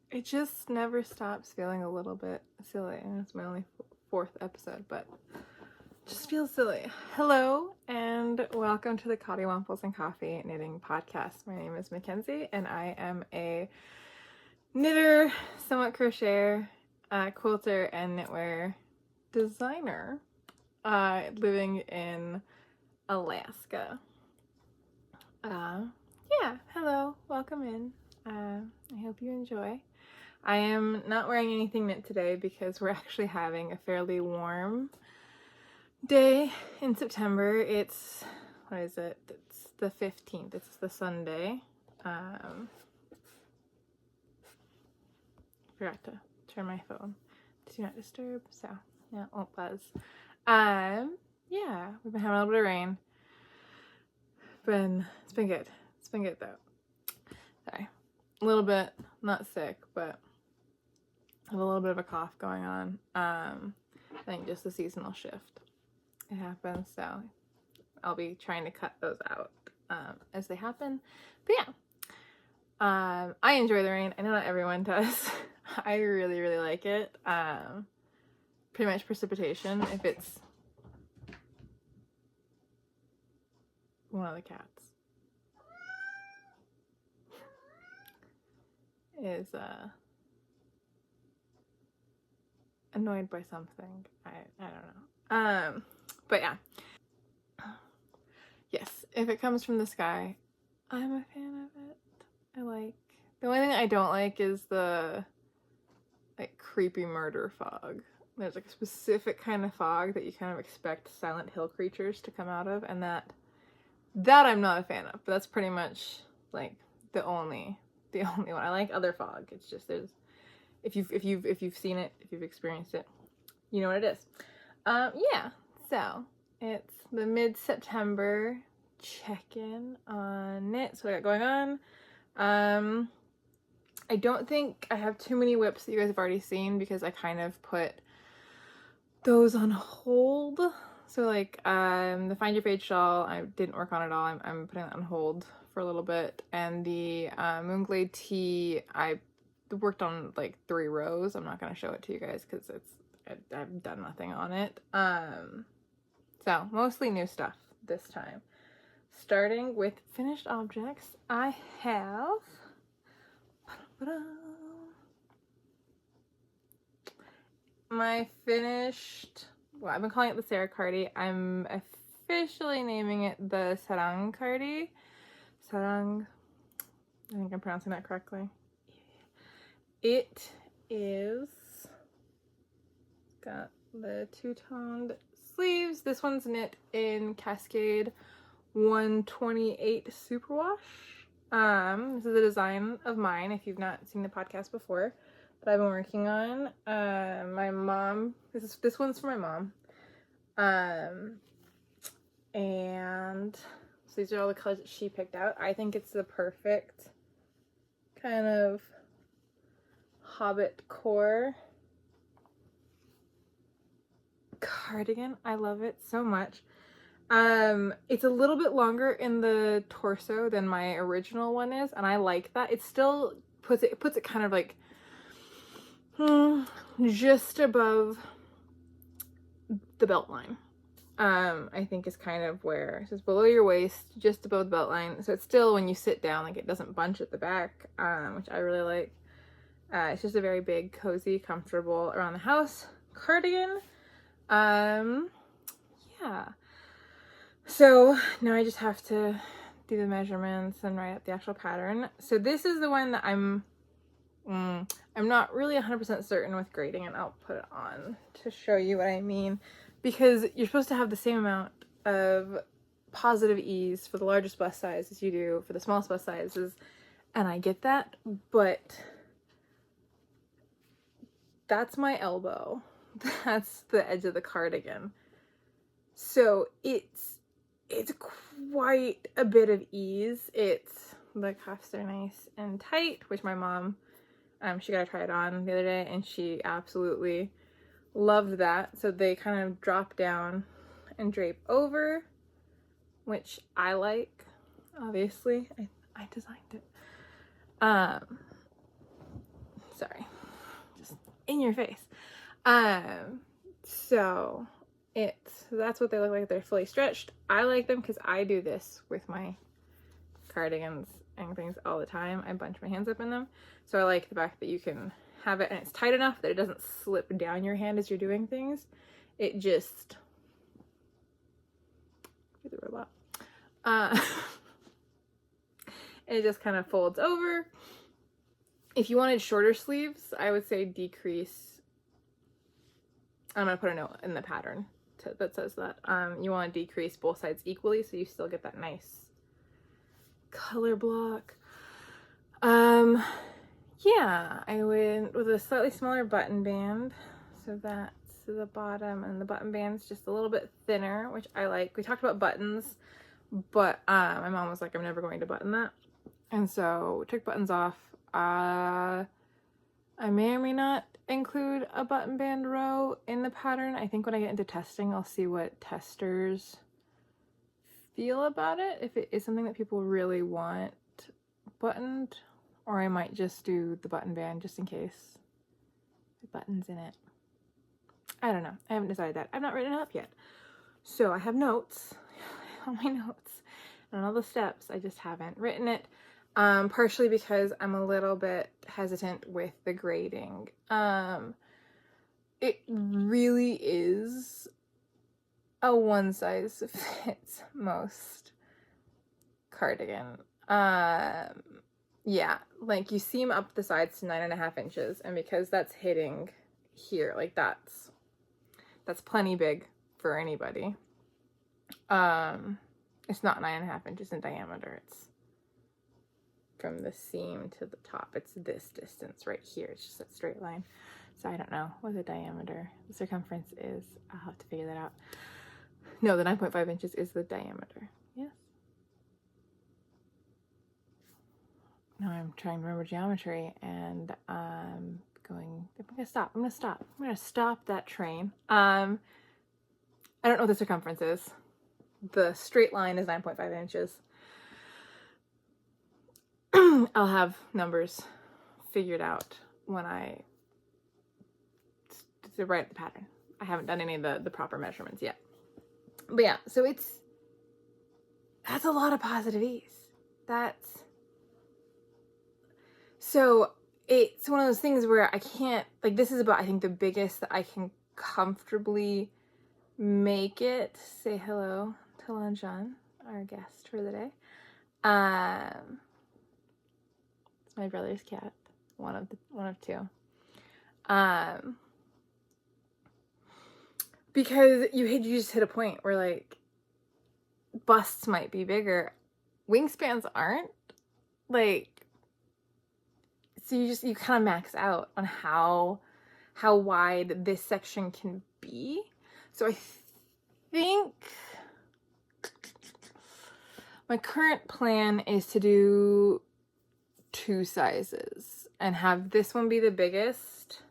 It just never stops feeling a little bit silly. And it's my only fourth episode, but it just feels silly. Hello, and welcome to the Cotty Wamples and Coffee Knitting Podcast. My name is Mackenzie, and I am a knitter, somewhat crocheter, quilter, and knitwear designer living in Alaska. Hello, welcome in. I hope you enjoy. I am not wearing anything knit today because we're actually having a fairly warm day in September. It's, what is it? It's the 15th. It's the Sunday. Forgot to turn my phone to do not disturb, so yeah, it won't buzz. Yeah, we've been having a little bit of rain. It's been good. It's been good though. Sorry. A little bit, not sick, but I have a little bit of a cough going on. I think just the seasonal shift. It happens, so I'll be trying to cut those out as they happen. But yeah, I enjoy the rain. I know not everyone does. I really, really like it. Pretty much precipitation, if it's one of the cats, is annoyed by something. I don't know. But yeah. Yes, if it comes from the sky, I'm a fan of it. The only thing I don't like is the creepy murder fog. There's a specific kind of fog that you kind of expect Silent Hill creatures to come out of, and that I'm not a fan of. But that's pretty much the only one. I like other fog. It's just if you've seen it, if you've experienced it, you know what it is. Yeah. So it's the mid-September check-in on knit. So what I got going on. I don't think I have too many whips that you guys have already seen because I kind of put those on hold. So the Find Your Fade shawl, I didn't work on it all. I'm putting that on hold for a little bit. And the Moonglade tee, I worked on 3 rows. I'm not going to show it to you guys because I've done nothing on it. So mostly new stuff this time. Starting with finished objects, I have my finished, I've been calling it the Sarah Cardi. I'm officially naming it the Sarang Cardi. Sarang, I think I'm pronouncing that correctly. It is got the 2-toned sleeves. This one's knit in Cascade 128 Superwash. This is a design of mine, if you've not seen the podcast before, that I've been working on. My mom, this one's for my mom. And so these are all the colors that she picked out. I think it's the perfect kind of hobbit core cardigan. I love it so much. It's a little bit longer in the torso than my original one is, and I like that. It still puts it kind of just above the belt line. I think is kind of where it's just below your waist, just above the belt line. So it's still, when you sit down, it doesn't bunch at the back, which I really like. It's just a very big, cozy, comfortable around the house cardigan. Yeah. So now I just have to do the measurements and write out the actual pattern. So this is the one that I'm not really 100% certain with grading, and I'll put it on to show you what I mean, because you're supposed to have the same amount of positive ease for the largest bust size as you do for the smallest bust sizes, and I get that, but that's my elbow. That's the edge of the cardigan. So it's quite a bit of ease. The cuffs are nice and tight, which my mom, she got to try it on the other day, and she absolutely loved that. So they kind of drop down and drape over, which I like. Obviously, I designed it. So in your face. So that's what they look like. They're fully stretched. I like them because I do this with my cardigans and things all the time. I bunch my hands up in them. So I like the fact that you can have it and it's tight enough that it doesn't slip down your hand as you're doing things. It just the robot. It just kind of folds over. If you wanted shorter sleeves, I would say decrease. I'm gonna put a note in the pattern that says that you want to decrease both sides equally so you still get that nice color block. Yeah, I went with a slightly smaller button band, so that's the bottom, and the button band's just a little bit thinner, which I like. We talked about buttons, but my mom was like, I'm never going to button that, and so we took buttons off. I may or may not include a button band row in the pattern. I think when I get into testing, I'll see what testers feel about it, if it is something that people really want buttoned, or I might just do the button band just in case the buttons in it. I don't know. I haven't decided that. I've not written it up yet. So I have notes on my notes and all the steps. I just haven't written it. Partially because I'm a little bit hesitant with the grading. It really is a one size fits most cardigan. Yeah, like you seam up the sides to 9.5 inches, and because that's hitting here, like that's plenty big for anybody. It's not 9.5 inches in diameter. It's from the seam to the top. It's this distance right here. It's just that straight line. So I don't know what the diameter, the circumference is. I'll have to figure that out. No, the 9.5 inches is the diameter. Yes. Now I'm trying to remember geometry, and I'm gonna stop that train. I don't know what the circumference is. The straight line is 9.5 inches. I'll have numbers figured out when I write the pattern. I haven't done any of the proper measurements yet. But yeah, so that's a lot of positive ease. So it's one of those things where I can't, like, this is about, I think, the biggest that I can comfortably make it. Say hello to Lanjan, our guest for the day. It's my brother's cat, one of two. Because you just hit a point where, like, busts might be bigger, wingspans aren't. Like, so you kind of max out on how wide this section can be. So I think my current plan is to do 2 sizes and have this one be the biggest,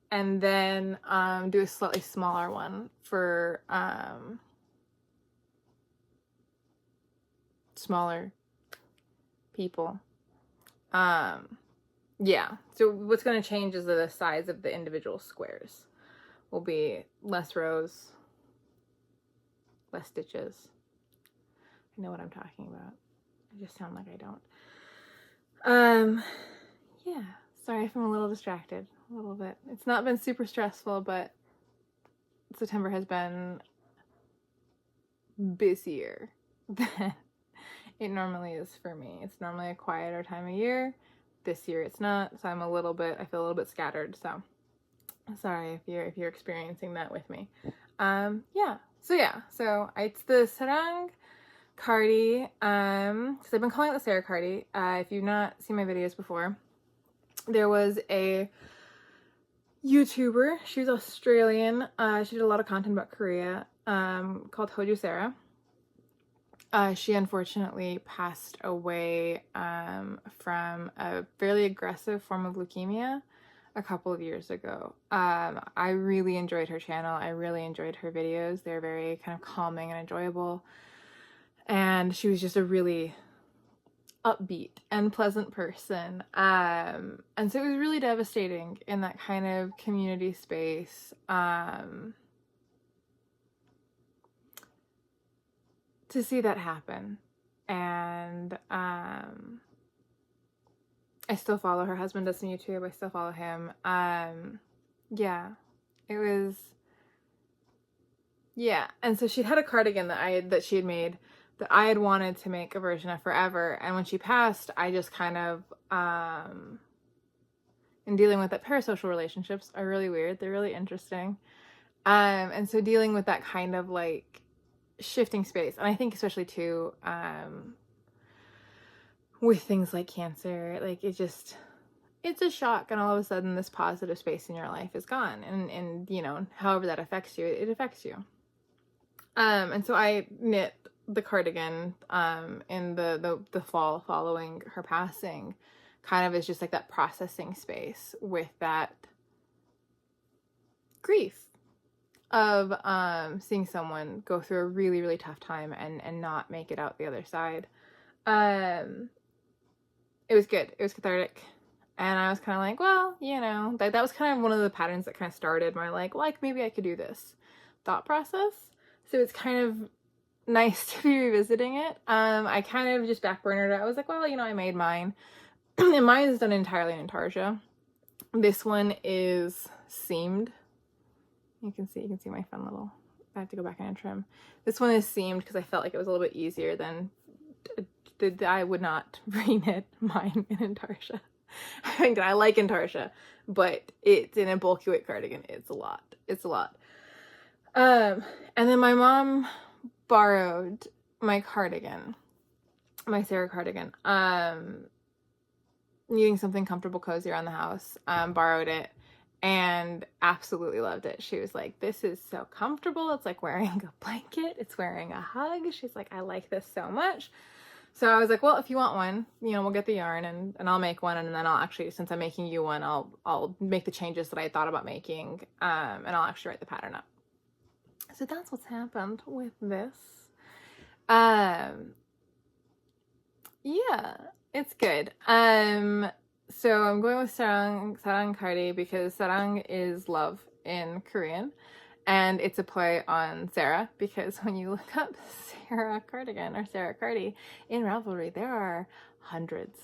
and then do a slightly smaller one for smaller people. Yeah, so what's going to change is the size of the individual squares will be less rows, less stitches. I know what I'm talking about. I just sound like I don't. Yeah, sorry if I'm a little distracted, a little bit. It's not been super stressful, but September has been busier than it normally is for me. It's normally a quieter time of year. This year it's not, so I feel a little bit scattered. So sorry if you're experiencing that with me. Yeah. So it's the Sarang Cardi. So I've been calling it the Sarah Cardi. If you've not seen my videos before, there was a YouTuber. She was Australian. She did a lot of content about Korea. Called Hoju Sarah. She unfortunately passed away from a fairly aggressive form of leukemia a couple of years ago. I really enjoyed her channel. I really enjoyed her videos. They're very kind of calming and enjoyable. And she was just a really upbeat and pleasant person. And so it was really devastating in that kind of community space. To see that happen. And I still follow her husband, does on YouTube. I still follow him. Yeah, it was, yeah. And so she'd had a cardigan that she had made that I had wanted to make a version of forever. And when she passed, I just kind of, in dealing with that, parasocial relationships are really weird. They're really interesting. And so dealing with that kind of like shifting space, and I think especially too, with things like cancer, like it's a shock, and all of a sudden this positive space in your life is gone, and you know, however that affects you, it affects you. And so I knit the cardigan in the fall following her passing, kind of as just like that processing space with that grief of seeing someone go through a really, really tough time and not make it out the other side. It was good. It was cathartic. And I was kind of like, well, you know, that was kind of one of the patterns that kind of started my like maybe I could do this thought process. So it's kind of nice to be revisiting it. I kind of just backburnered it. I was like, well, you know, I made mine. And mine is done entirely in intarsia. This one is seamed. You can see my fun little, I have to go back and trim. This one is seamed because I felt like it was a little bit easier than, I would not reknit mine in intarsia. I think I like intarsia, but it's in a bulky weight cardigan. It's a lot. And then my mom borrowed my cardigan, my Sarah cardigan, needing something comfortable, cozy around the house, borrowed it and absolutely loved it. She was like, this is so comfortable. It's like wearing a blanket. It's wearing a hug. She's like, I like this so much. So I was like, well, if you want one, you know, we'll get the yarn and I'll make one. And then I'll actually, since I'm making you one, I'll make the changes that I thought about making, and I'll actually write the pattern up. So that's what's happened with this. Yeah, it's good. So I'm going with Sarang Cardi because Sarang is love in Korean. And it's a play on Sarah, because when you look up Sarah Cardigan or Sarah Cardi in Ravelry, there are hundreds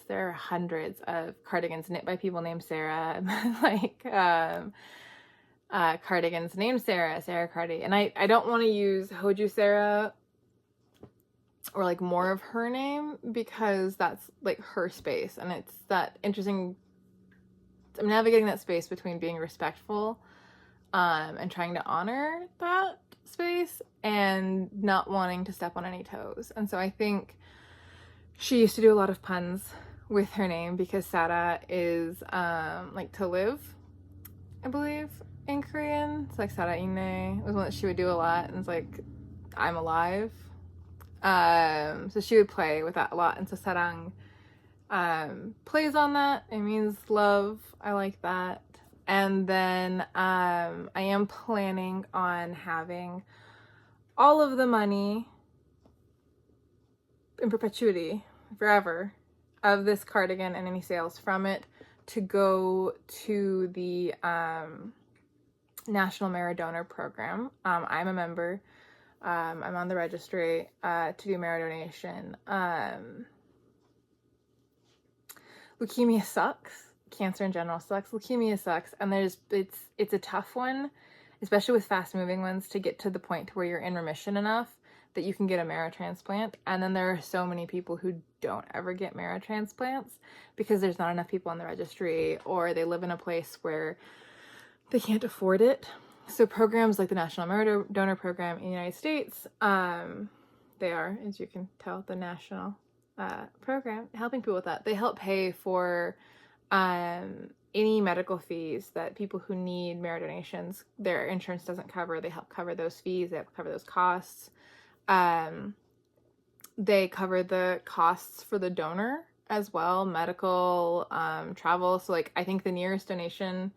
of cardigans knit by people named Sarah, like cardigans named Sarah Cardi. And I don't want to use Hoju Sarah or like more of her name, because that's like her space, and it's that interesting. I'm navigating that space between being respectful and trying to honor that space and not wanting to step on any toes. And so I think she used to do a lot of puns with her name, because Sara is like to live, I believe, in Korean. It's like Sara Ine was one that she would do a lot, and it's like I'm alive. So she would play with that a lot, and so Sarang plays on that. It means love. I like that. And then I am planning on having all of the money in perpetuity, forever, of this cardigan and any sales from it to go to the National Merit Donor Program. I'm a member. I'm on the registry to do merit donation. Leukemia sucks. Cancer in general sucks. Leukemia sucks, and it's a tough one, especially with fast moving ones, to get to the point where you're in remission enough that you can get a marrow transplant. And then there are so many people who don't ever get marrow transplants because there's not enough people on the registry, or they live in a place where they can't afford it. So programs like the National Merit Donor Program in the United States, they are, as you can tell, the national program helping people with that. They help pay for any medical fees that people who need marrow donations, their insurance doesn't cover. They help cover those fees. They help cover those costs. They cover the costs for the donor as well, medical, travel. So like, I think the nearest donation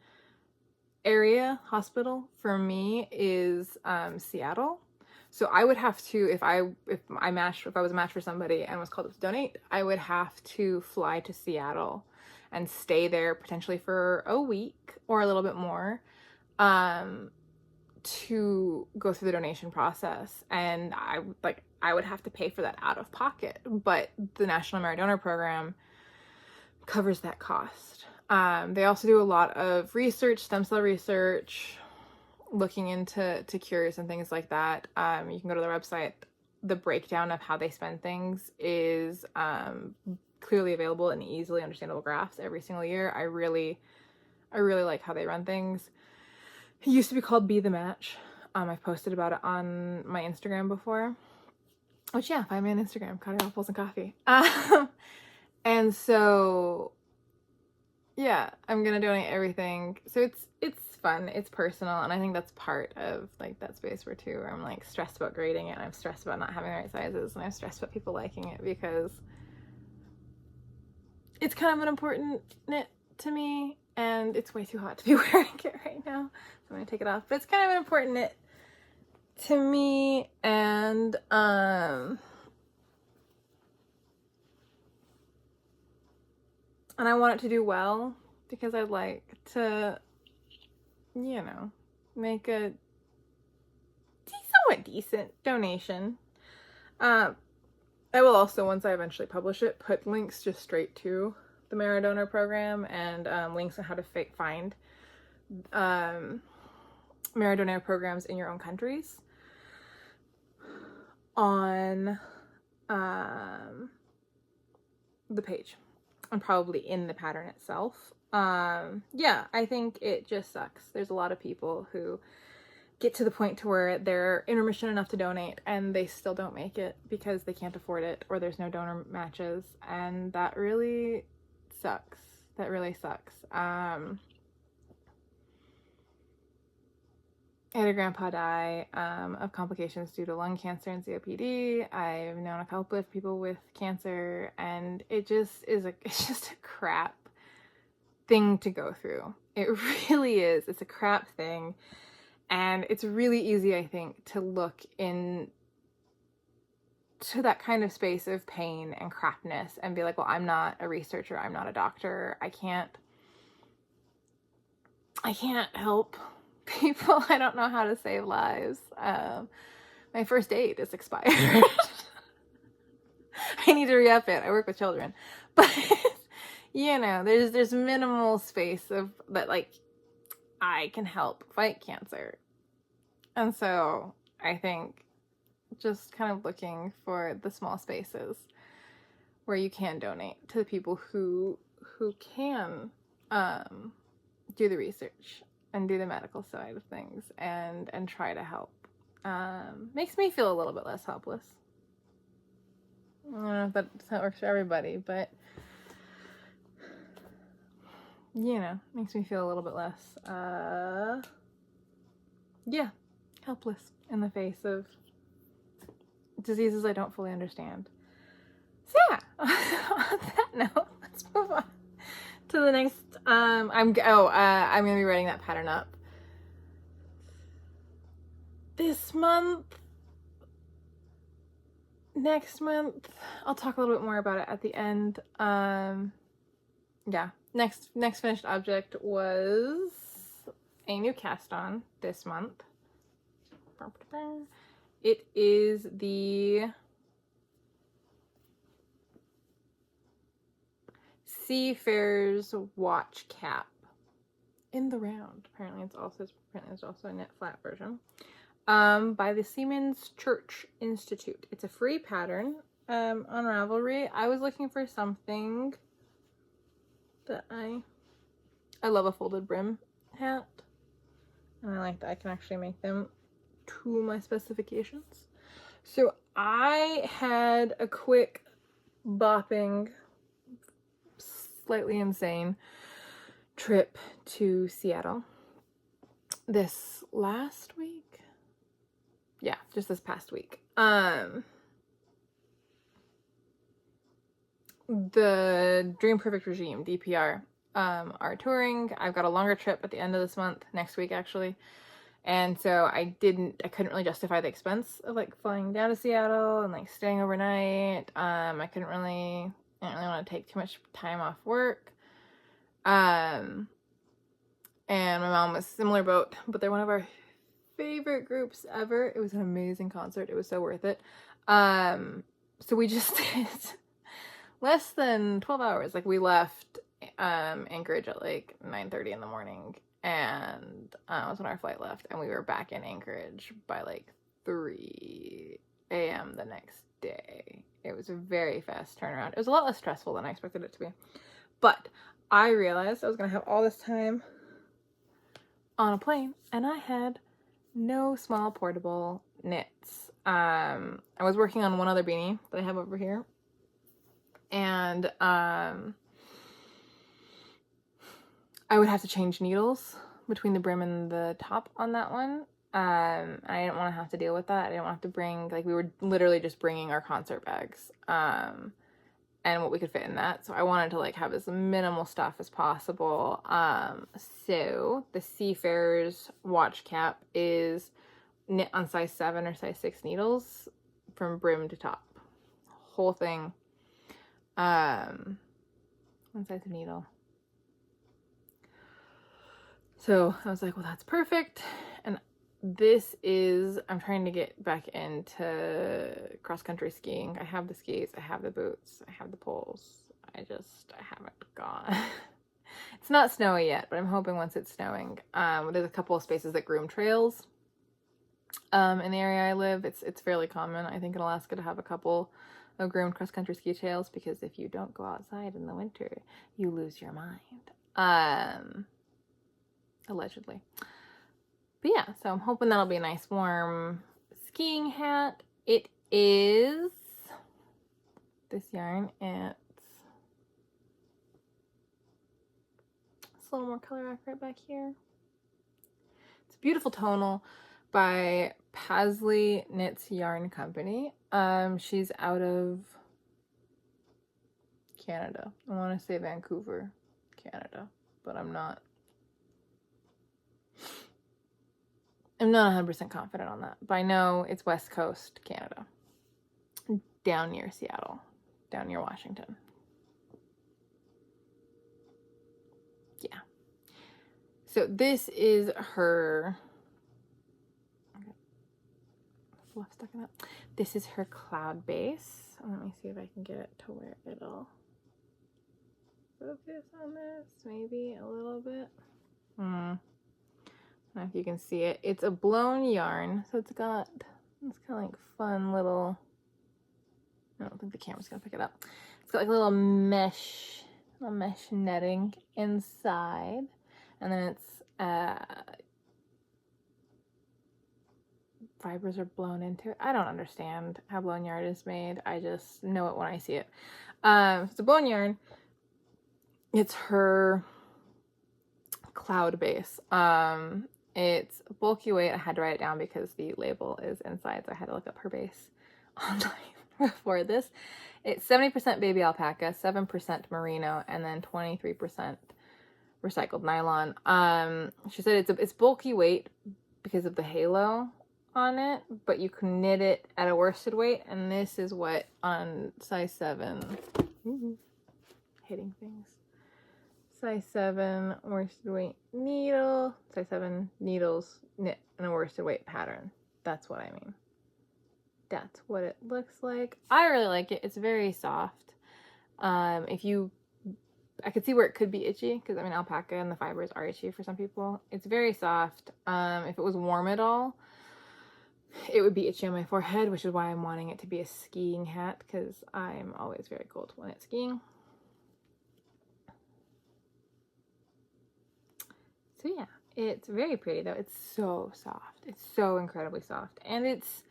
area hospital for me is Seattle. So I would have to, if I was a match for somebody and was called up to donate, I would have to fly to Seattle and stay there potentially for a week or a little bit more, to go through the donation process. And I would have to pay for that out of pocket, but the National Merit Donor Program covers that cost. They also do a lot of research, stem cell research, looking into cures and things like that. You can go to their website. The breakdown of how they spend things is clearly available in easily understandable graphs every single year. I really like how they run things. It used to be called Be the Match. I've posted about it on my Instagram before. Which, yeah, find me on Instagram, Cutting Apples and Coffee. And so, yeah, I'm gonna donate everything. So it's fun, it's personal, and I think that's part of like that space where I'm like stressed about grading it, and I'm stressed about not having the right sizes, and I'm stressed about people liking it because it's kind of an important knit to me, and it's way too hot to be wearing it right now, so I'm gonna take it off. But it's kind of an important knit to me, and I want it to do well because I'd like to, you know, make a somewhat decent donation. I will also, once I eventually publish it, put links just straight to the Merit Donor Program and links on how to find Merit Donor programs in your own countries on the page and probably in the pattern itself. Yeah, I think it just sucks. There's a lot of people who get to the point to where they're in remission enough to donate and they still don't make it because they can't afford it or there's no donor matches, and that really sucks. That really sucks. I had a grandpa die of complications due to lung cancer and COPD. I've known a couple of people with cancer, and it's just a crap thing to go through. It really is. It's a crap thing. And it's really easy, I think, to look into that kind of space of pain and crapness and be like, well, I'm not a researcher. I'm not a doctor. I can't help people. I don't know how to save lives. My first aid is expired. I need to re-up it. I work with children. But, you know, there's minimal space of that, like, I can help fight cancer. And so I think just kind of looking for the small spaces where you can donate to the people who can do the research and do the medical side of things and try to help. Makes me feel a little bit less helpless. I don't know if that's how it works for everybody, but you know, makes me feel a little bit less, helpless in the face of diseases I don't fully understand. So yeah, on that note, let's move on to the next. I'm gonna be writing that pattern up this month. Next month, I'll talk a little bit more about it at the end. Yeah. Next finished object was a new cast on this month. It is the Seafarer's Watch Cap in the round. Apparently it's also a knit flat version. By the Seamen's Church Institute. It's a free pattern on Ravelry. I was looking for something that I love a folded brim hat, and I like that I can actually make them to my specifications. So I had a quick bopping, slightly insane trip to Seattle this last week. Yeah, just this past week. The Dream Perfect Regime, DPR, are touring. I've got a longer trip at the end of this month, next week actually, And so I couldn't really justify the expense of like flying down to Seattle and like staying overnight. I didn't really want to take too much time off work. And my mom was similar boat, but they're one of our favorite groups ever. It was an amazing concert. It was so worth it. So we just did less than 12 hours. Like we left Anchorage at like 9:30 in the morning, and was when our flight left, and we were back in Anchorage by like 3 a.m. the next day. It was a very fast turnaround. It was a lot less stressful than I expected it to be. But I realized I was going to have all this time on a plane, and I had no small portable knits. I was working on one other beanie that I have over here, and I would have to change needles between the brim and the top on that one. I didn't want to have to deal with that. I didn't want to have to bring, like, we were literally just bringing our concert bags, and what we could fit in that. So I wanted to like have as minimal stuff as possible. So the Seafarers watch cap is knit on size 7 or size 6 needles from brim to top. Whole thing. One size of needle. So I was like, well, that's perfect. And this is, I'm trying to get back into cross-country skiing. I have the skis, I have the boots, I have the poles. I haven't gone. It's not snowy yet, but I'm hoping once it's snowing. There's a couple of spaces that groom trails. In the area I live, it's fairly common, I think, in Alaska to have a couple of groomed cross-country ski trails, because if you don't go outside in the winter, you lose your mind. Allegedly. But yeah, so I'm hoping that'll be a nice warm skiing hat. It is this yarn. It's a little more color right back here. It's a beautiful tonal by Pasley Knits Yarn Company. She's out of Canada. I want to say Vancouver, Canada, but I'm not 100% confident on that, but I know it's West Coast Canada, down near Seattle, down near Washington. Yeah. So this is her, fluff stuck in it. This is her cloud base. Let me see if I can get it to where it'll focus on this, maybe a little bit. I don't know if you can see it. It's a blown yarn, so it's kind of like fun little, I don't think the camera's gonna pick it up. It's got like a little mesh netting inside, and then it's fibers are blown into it. I don't understand how blown yarn is made. I just know it when I see it. It's a blown yarn. It's her cloud base. It's bulky weight. I had to write it down because the label is inside, so I had to look up her base online before this. It's 70% baby alpaca, 7% merino, and then 23% recycled nylon. She said it's bulky weight because of the halo on it, but you can knit it at a worsted weight, and this is what on size 7, hitting things. Size 7 worsted weight needle, size 7 needles knit in a worsted weight pattern. That's what I mean. That's what it looks like. I really like it. It's very soft. I could see where it could be itchy, because I mean alpaca and the fibers are itchy for some people. It's very soft. If it was warm at all, it would be itchy on my forehead, which is why I'm wanting it to be a skiing hat, because I'm always very cold when it's skiing. So yeah, it's very pretty though. It's so soft. It's so incredibly soft. And it's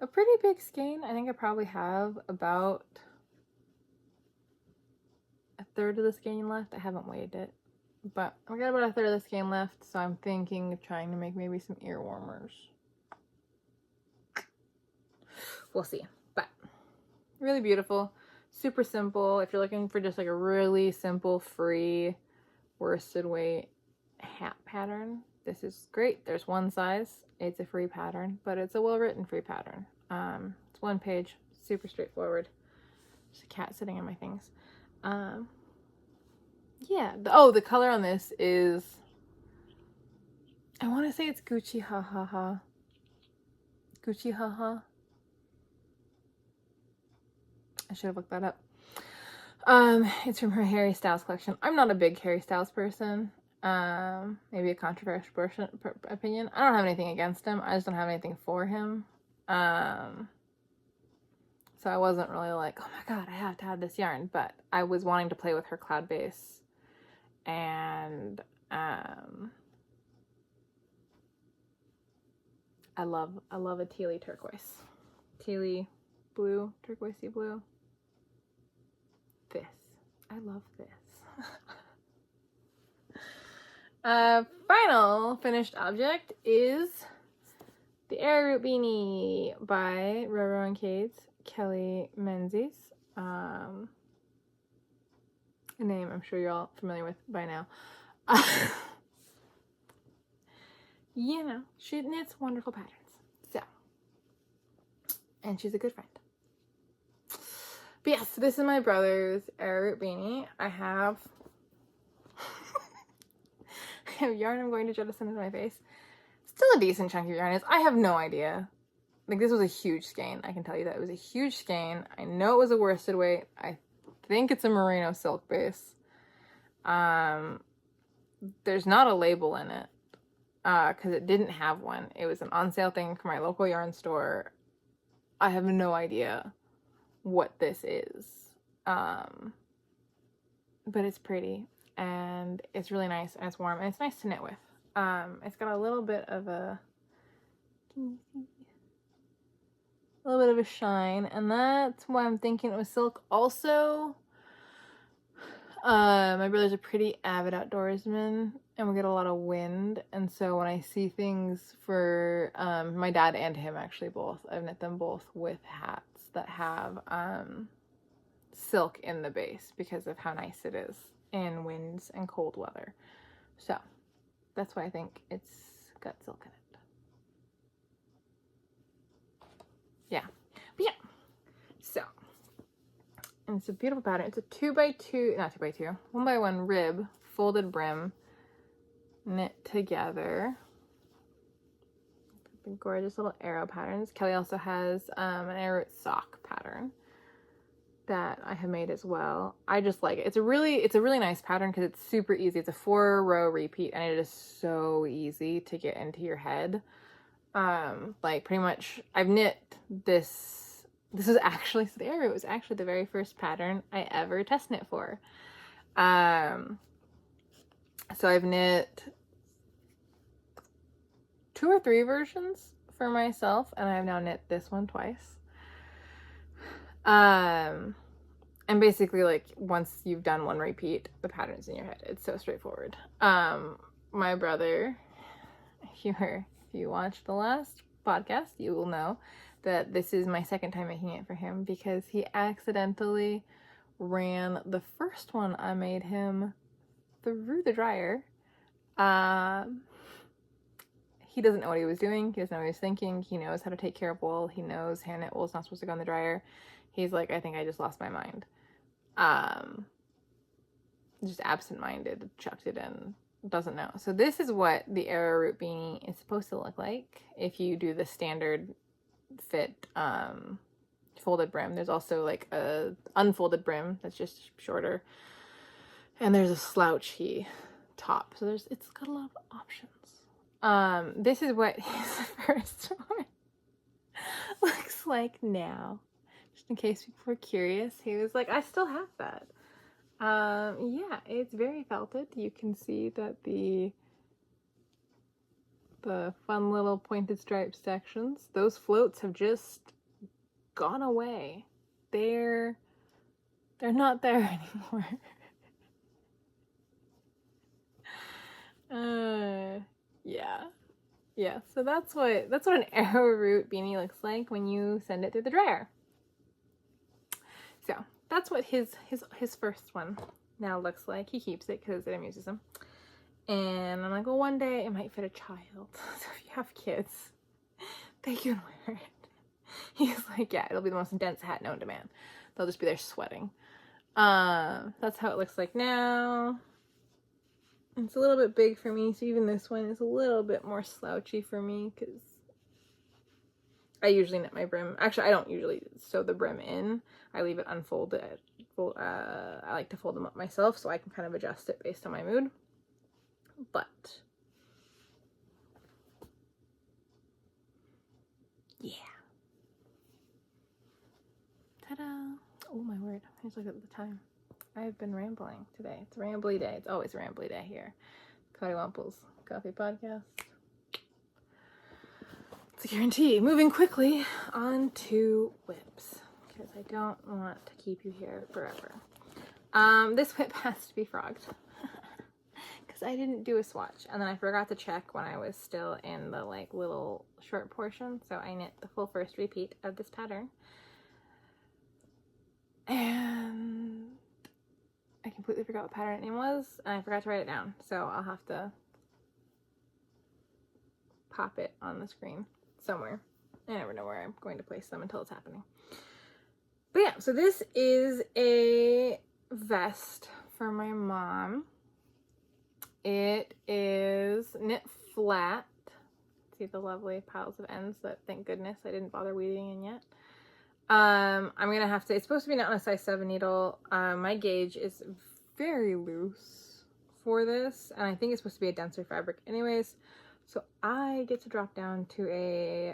a pretty big skein. I think I probably have about a third of the skein left. I haven't weighed it, but I got about a third of the skein left. So I'm thinking of trying to make maybe some ear warmers. We'll see, but really beautiful, super simple. If you're looking for just like a really simple, free worsted weight hat pattern, this is great. There's one size. It's a free pattern, but it's a well-written free pattern. It's one page, super straightforward. There's a cat sitting on my things. Yeah. The color on this is, I want to say it's Gucci Ha Ha Ha. Gucci Ha Ha. I should have looked that up. It's from her Harry Styles collection. I'm not a big Harry Styles person. Maybe a controversial opinion. I don't have anything against him. I just don't have anything for him. So I wasn't really like, oh my god, I have to have this yarn. But I was wanting to play with her cloud base. And I love a tealy turquoise. Tealy blue, turquoisey blue. This. I love this. Final finished object is the Arrowroot Beanie by Roro and Cade's Kelly Menzies. A name I'm sure you're all familiar with by now. You know, she knits wonderful patterns. So, and she's a good friend. But yes, this is my brother's Arrowroot Beanie. I have yarn I'm going to jettison into my face. Still a decent chunk of yarn. I have no idea. Like, this was a huge skein. I can tell you that. It was a huge skein. I know it was a worsted weight. I think it's a merino silk base. There's not a label in it. Because it didn't have one. It was an on sale thing from my local yarn store. I have no idea what this is. But it's pretty. And it's really nice. And it's warm. And it's nice to knit with. It's got a little bit of a shine. And that's why I'm thinking it was silk. Also, my brother's a pretty avid outdoorsman. And we get a lot of wind. And so when I see things for my dad and him, actually both, I've knit them both with hats that have silk in the base because of how nice it is in winds and cold weather. So that's why I think it's got silk in it. Yeah. But yeah. So, and it's a beautiful pattern. It's a 2x2, not 2x2, 1x1 rib, folded brim, knit together. Gorgeous little arrow patterns. Kelly also has an arrowroot sock pattern that I have made as well. I just like it. It's a really nice pattern because it's super easy. It's a 4-row repeat and it is so easy to get into your head. Like pretty much I've knit this is actually, so the arrow was actually the very first pattern I ever test knit for. So I've knit 2 or 3 versions for myself, and I have now knit this one twice. And basically, like, once you've done one repeat, the pattern's in your head. It's so straightforward. My brother, if you watched the last podcast, you will know that this is my second time making it for him because he accidentally ran the first one I made him through the dryer. He doesn't know what he was doing. He doesn't know what he was thinking. He knows how to take care of wool. He knows hand knit wool is not supposed to go in the dryer. He's like, I think I just lost my mind. Just absent-minded, chucked it in, doesn't know. So this is what the Arrowroot Beanie is supposed to look like if you do the standard fit folded brim. There's also like a unfolded brim that's just shorter. And there's a slouchy top. So it's got a lot of options. This is what his first one looks like now. Just in case people were curious. He was like, I still have that. Yeah, it's very felted. You can see that the fun little pointed striped sections, those floats have just gone away. They're not there anymore. Yeah, so that's what an Arrowroot beanie looks like when you send it through the dryer. So that's what his first one now looks like. He keeps it because it amuses him. And I'm like, well, one day it might fit a child. So if you have kids, they can wear it. He's like, yeah, it'll be the most dense hat known to man. They'll just be there sweating. That's how it looks like now. It's a little bit big for me, so even this one is a little bit more slouchy for me because I usually knit my brim. Actually, I don't usually sew the brim in. I leave it unfolded. I like to fold them up myself so I can kind of adjust it based on my mood. But yeah. Ta-da! Oh my word. Here's look at the time. I've been rambling today. It's a rambly day. It's always a rambly day here. Cody Wample's Coffee Podcast. It's a guarantee. Moving quickly on to whips because I don't want to keep you here forever. This whip has to be frogged because I didn't do a swatch and then I forgot to check when I was still in the like little short portion. So I knit the full first repeat of this pattern. And I completely forgot what pattern name was, and I forgot to write it down, so I'll have to pop it on the screen somewhere. I never know where I'm going to place them until it's happening. But yeah, so this is a vest for my mom. It is knit flat. See the lovely piles of ends that, thank goodness, I didn't bother weeding in yet. I'm gonna have to, it's supposed to be knit on a size 7 needle. My gauge is very loose for this, and I think it's supposed to be a denser fabric anyways. So I get to drop down to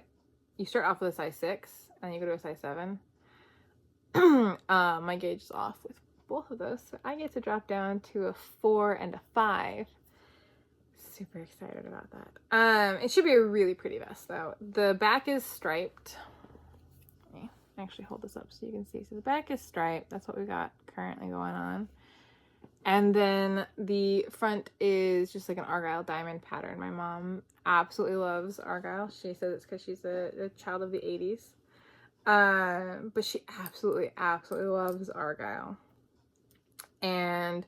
you start off with a size 6, and you go to a size 7. My gauge is off with both of those, so I get to drop down to a 4 and a 5. Super excited about that. It should be a really pretty vest though. The back is striped. Actually hold this up so you can see. So the back is striped. That's what we got currently going on. And then the front is just like an Argyle diamond pattern. My mom absolutely loves Argyle. She says it's because she's a child of the 80s. But she absolutely loves Argyle. And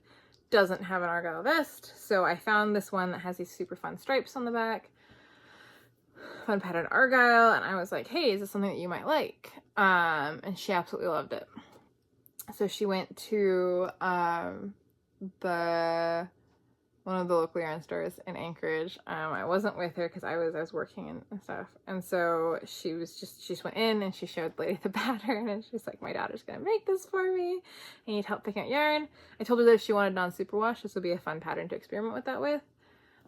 doesn't have an Argyle vest. So I found this one that has these super fun stripes on the back. Fun pattern Argyle, and I was like, hey, is this something that you might like? And she absolutely loved it. So she went to one of the local yarn stores in Anchorage. I wasn't with her because I was working and stuff, and so she just went in and she showed the lady the pattern, and she's like, my daughter's gonna make this for me. I need help picking out yarn. I told her that if she wanted non-superwash, this would be a fun pattern to experiment with that with.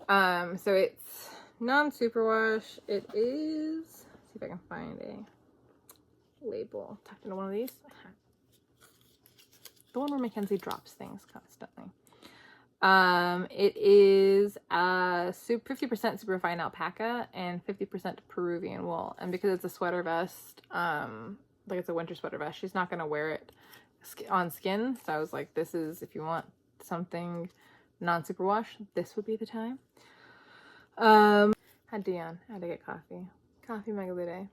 So it's non-superwash. It is, let's see if I can find a label tucked into one of these. The one where Mackenzie drops things constantly. It is 50% superfine alpaca and 50% Peruvian wool. And because it's a sweater vest, like it's a winter sweater vest, she's not going to wear it on skin. So I was like, this is, if you want something non-superwash, this would be the time. Had to get coffee. Coffee Megalite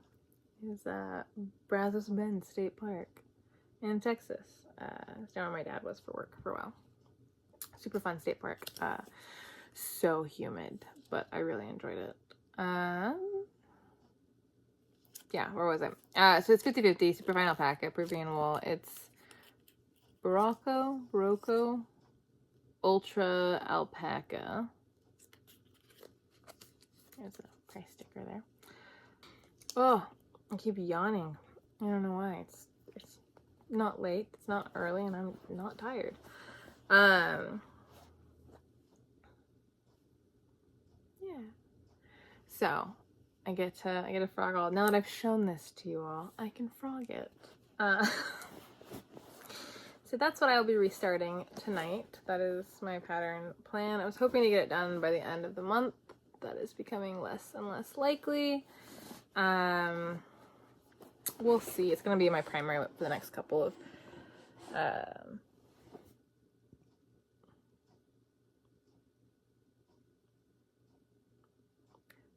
is Brazos Bend State Park in Texas. It's down where my dad was for work for a while. Super fun state park. So humid, but I really enjoyed it. Yeah, where was I? So it's 50-50, superfine alpaca, Peruvian wool. It's Barocco Ultra Alpaca. There's a price sticker there. Oh, I keep yawning. I don't know why. It's not late, it's not early, and I'm not tired. Yeah. So I get to frog all. Now that I've shown this to you all, I can frog it. So that's what I'll be restarting tonight. That is my pattern plan. I was hoping to get it done by the end of the month. That is becoming less and less likely. We'll see. It's going to be my primary whip for the next couple of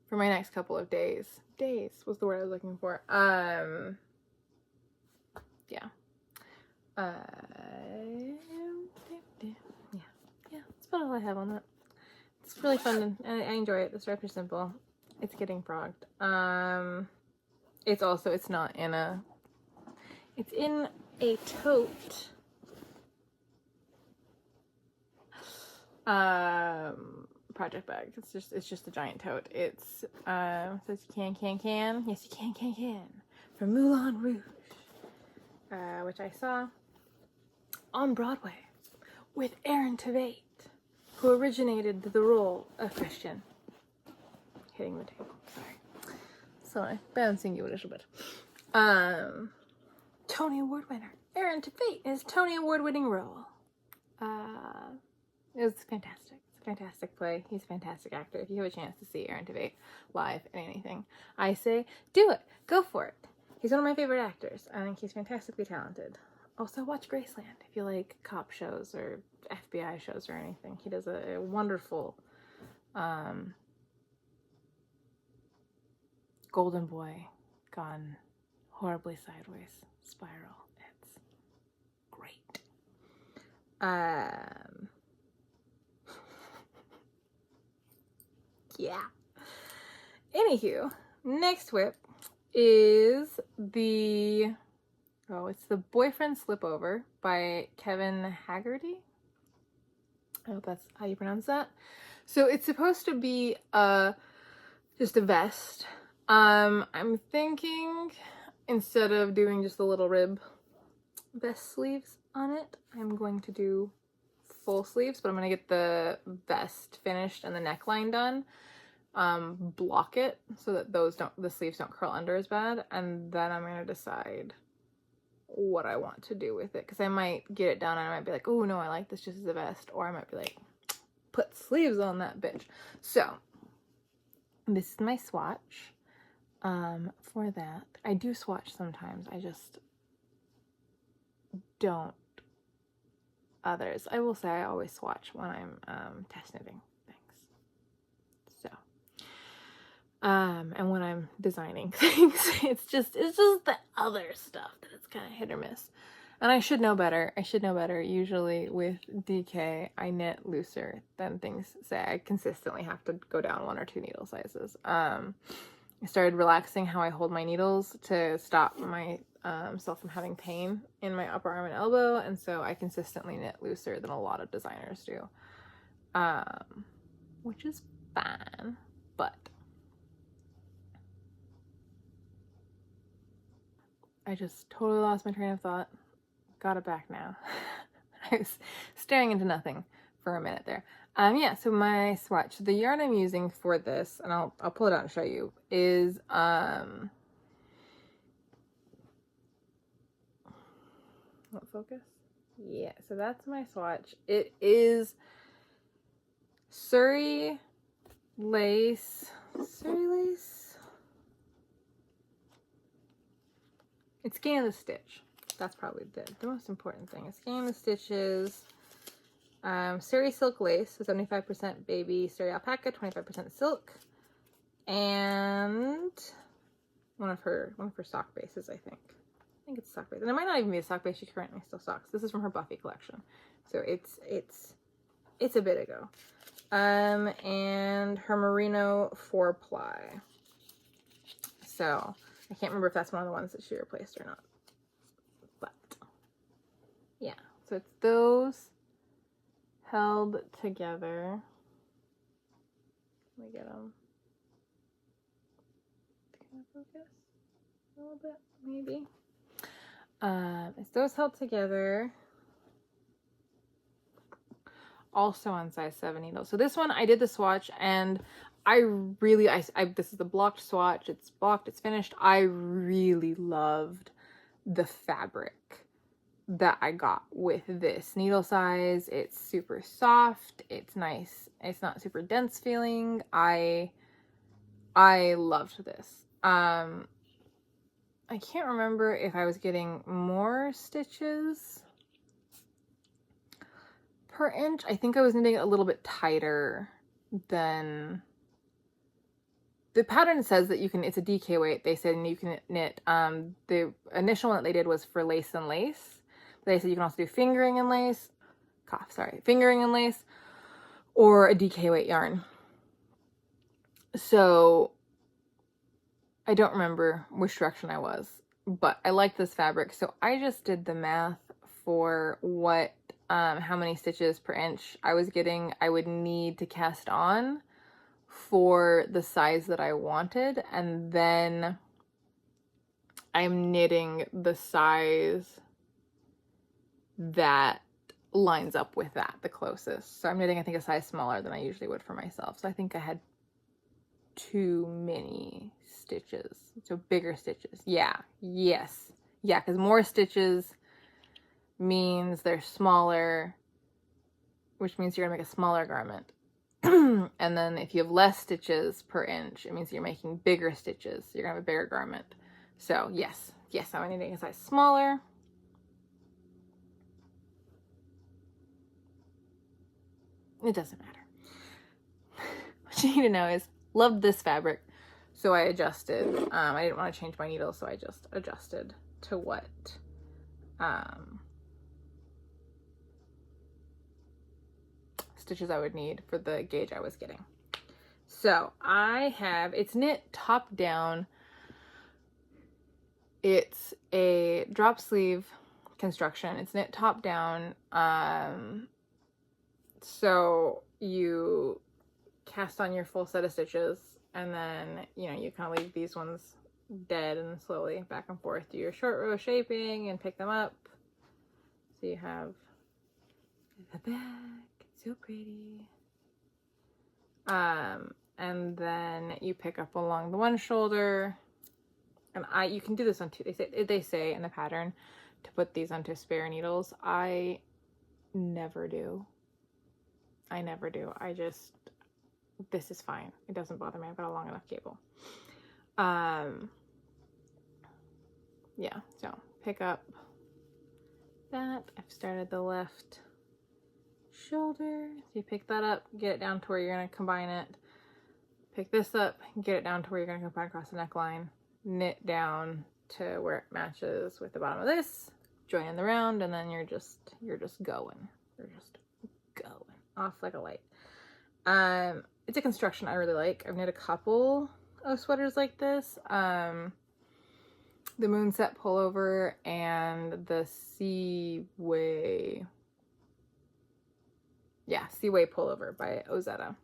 for my next couple of days. Days was the word I was looking for. Yeah. Yeah, that's about all I have on that. It's really fun, and I enjoy it. The stripes are simple. It's getting frogged. It's also, it's not in a, it's in a tote. Project bag. It's just a giant tote. It's says can. Yes, you can. From Moulin Rouge, which I saw on Broadway with Aaron Tveit, who originated the role of Christian. Hitting the table. Sorry, bouncing you a little bit. Tony Award winner Aaron Tveit in his Tony Award winning role. It was fantastic. It's a fantastic play. He's a fantastic actor. If you have a chance to see Aaron Tveit live in anything, I say do it. Go for it. He's one of my favorite actors. I think he's fantastically talented. Also, watch Graceland if you like cop shows or FBI shows or anything. He does a wonderful golden boy gone horribly sideways spiral. It's great. Yeah. Anywho, next whip is it's the Boyfriend Slipover by Kevin Haggerty. I hope that's how you pronounce that. So it's supposed to be just a vest. I'm thinking instead of doing just the little rib vest sleeves on it, I'm going to do full sleeves, but I'm going to get the vest finished and the neckline done. Block it so that the sleeves don't curl under as bad, and then I'm going to decide what I want to do with it, because I might get it done and I might be like, oh no, I like this just as a vest, or I might be like, put sleeves on that bitch. So this is my swatch for that. I do swatch sometimes, I just don't others. I will say I always swatch when I'm test knitting things. So and when I'm designing things, it's just the other stuff that it's kind of hit or miss. And I should know better. Usually with DK, I knit looser than things say. I consistently have to go down 1 or 2 needle sizes. I started relaxing how I hold my needles to stop my self from having pain in my upper arm and elbow, and so I consistently knit looser than a lot of designers do, which is fine, but I just totally lost my train of thought. Got it back now. I was staring into nothing for a minute there. Yeah, so my swatch, the yarn I'm using for this, and I'll pull it out and show you, is won't focus? Yeah, so that's my swatch. It is Surrey lace. It's skein the stitch. That's probably the most important thing. It's skein the stitches. Surrey silk lace, so 75% baby Surrey alpaca, 25% silk, and one of her sock bases, I think it's sock base, and it might not even be a sock base. She currently still socks. This is from her Buffy collection, so it's a bit ago. And her merino 4-ply. So I can't remember if that's one of the ones that she replaced or not, but yeah. So it's those held together. Let me get them. Can I focus a little bit, maybe? It's those held together. Also on size 7 needles. So this one, I did the swatch, and this is the blocked swatch. It's blocked, it's finished. I really loved the fabric that I got with this needle size. It's super soft. It's nice. It's not super dense feeling. I loved this. I can't remember if I was getting more stitches per inch. I think I was knitting a little bit tighter than the pattern says that you can, it's a DK weight. They said you can knit, the initial one that they did was for lace and lace. They said you can also do fingering and lace, fingering and lace, or a DK weight yarn. So I don't remember which direction I was, but I like this fabric. So I just did the math for what, how many stitches per inch I was getting, I would need to cast on for the size that I wanted. And then I'm knitting the size that lines up with that the closest. So I'm knitting, I think, a size smaller than I usually would for myself. So I think I had too many stitches, so bigger stitches. Yeah, yes, yeah, because more stitches means they're smaller, which means you're gonna make a smaller garment. And then if you have less stitches per inch, it means you're making bigger stitches, so you're gonna have a bigger garment. So yes, I'm knitting a size smaller. It doesn't matter. What you need to know is, loved this fabric, so I adjusted. I didn't want to change my needle, so I just adjusted to what stitches I would need for the gauge I was getting. So I have, it's knit top down. It's a drop sleeve construction. It's knit top down. So you cast on your full set of stitches, and then, you know, you kind of leave these ones dead and slowly back and forth do your short row shaping and pick them up. So you have the back, so pretty. And then you pick up along the one shoulder, and you can do this on two. They say in the pattern to put these onto spare needles. I never do. This is fine. It doesn't bother me. I've got a long enough cable. Yeah, so pick up that. I've started the left shoulder. So you pick that up, get it down to where you're going to combine it. Pick this up, get it down to where you're going to combine across the neckline. Knit down to where it matches with the bottom of this. Join in the round, and then you're just going. You're just going off like a light. It's a construction I really like. I've knit a couple of sweaters like this. The Moonset pullover and the Seaway pullover by Ozetta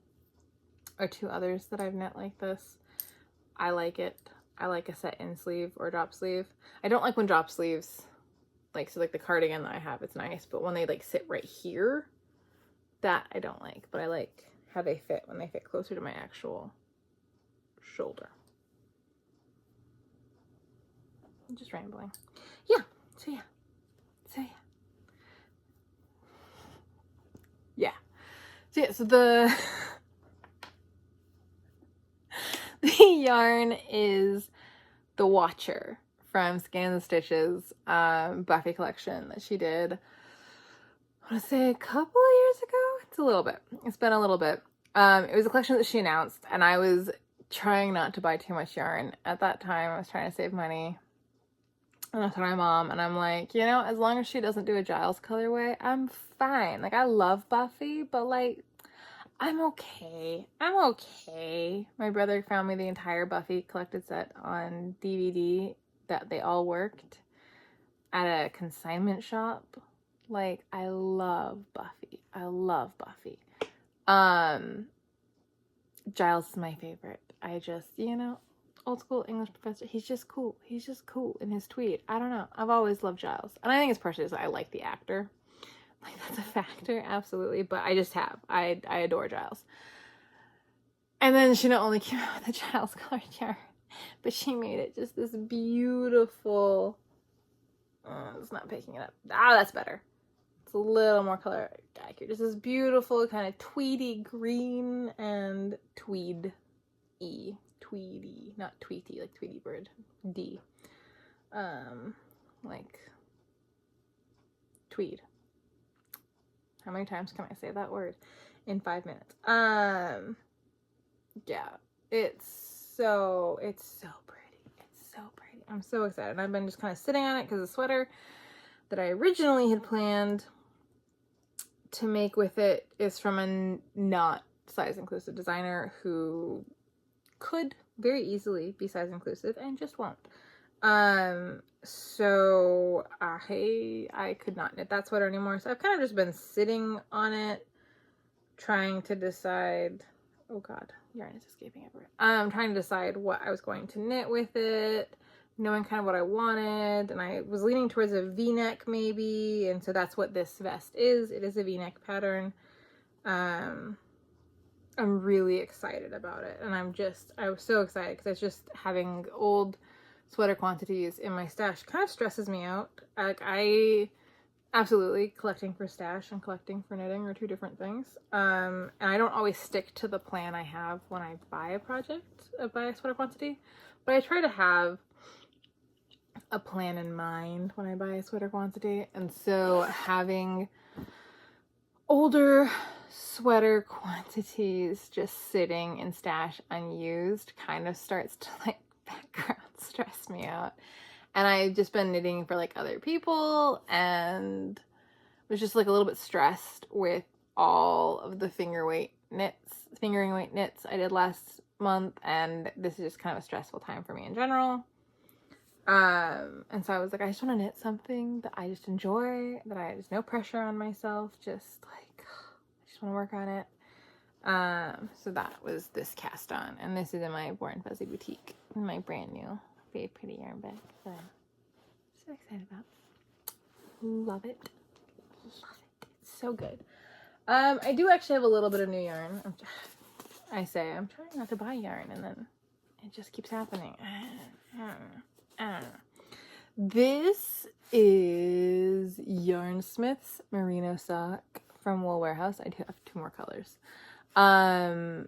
are two others that I've knit like this. I like it. I like a set in sleeve or drop sleeve. I don't like when drop sleeves, like the cardigan that I have, it's nice, but when they like sit right here, that I don't like. But I like how they fit when they fit closer to my actual shoulder. I'm just rambling. So the the yarn is the Watcher from Scan the Stitches Buffy collection that she did, I want to say a couple of years ago. It's a little bit. It's been a little bit. It was a collection that she announced, and I was trying not to buy too much yarn. At that time, I was trying to save money. And I told my mom, and I'm like, you know, as long as she doesn't do a Giles colorway, I'm fine. Like, I love Buffy, but like, I'm okay. My brother found me the entire Buffy collected set on DVD that they all worked at a consignment shop. Like, I love Buffy. Giles is my favorite. I just, you know, old school English professor. He's just cool in his tweed. I don't know. I've always loved Giles. And I think it's partially because I like the actor. Like, that's a factor, absolutely. But I just have. I adore Giles. And then she not only came out with a Giles colored yarn, but she made it just this beautiful... it's not picking it up. That's better. It's a little more color accurate. Just this beautiful kind of tweedy green and tweedy, not tweety like Tweety Bird. D. Like tweed. How many times can I say that word in 5 minutes? Yeah, it's so pretty. I'm so excited. I've been just kind of sitting on it because the sweater that I originally had planned to make with it is from a not size inclusive designer who could very easily be size inclusive and just won't. So I could not knit that sweater anymore. So I've kind of just been sitting on it, trying to decide, oh God, yarn is escaping everywhere. Trying to decide what I was going to knit with it, knowing kind of what I wanted. And I was leaning towards a V-neck maybe. And so that's what this vest is. It is a V-neck pattern. I'm really excited about it. And I was so excited because it's just having old sweater quantities in my stash kind of stresses me out. Like, I absolutely, collecting for stash and collecting for knitting are two different things. And I don't always stick to the plan I have when I buy a buy a sweater quantity, but I try to have a plan in mind when I buy a sweater quantity. And so having older sweater quantities just sitting in stash unused kind of starts to like background stress me out. And I've just been knitting for like other people and was just like a little bit stressed with all of the fingering weight knits I did last month, and this is just kind of a stressful time for me in general. And so I was like, I just want to knit something that I just enjoy, that there's no pressure on myself, just like I just want to work on it. So that was this cast on, and this is in my Born Fuzzy boutique, in my brand new, very pretty yarn bag that I'm so excited about. Love it. Love it. It's so good. I do actually have a little bit of new yarn. I'm trying not to buy yarn, and then it just keeps happening. I don't know. This is Yarnsmith's Merino Sock from Wool Warehouse. I do have two more colors. I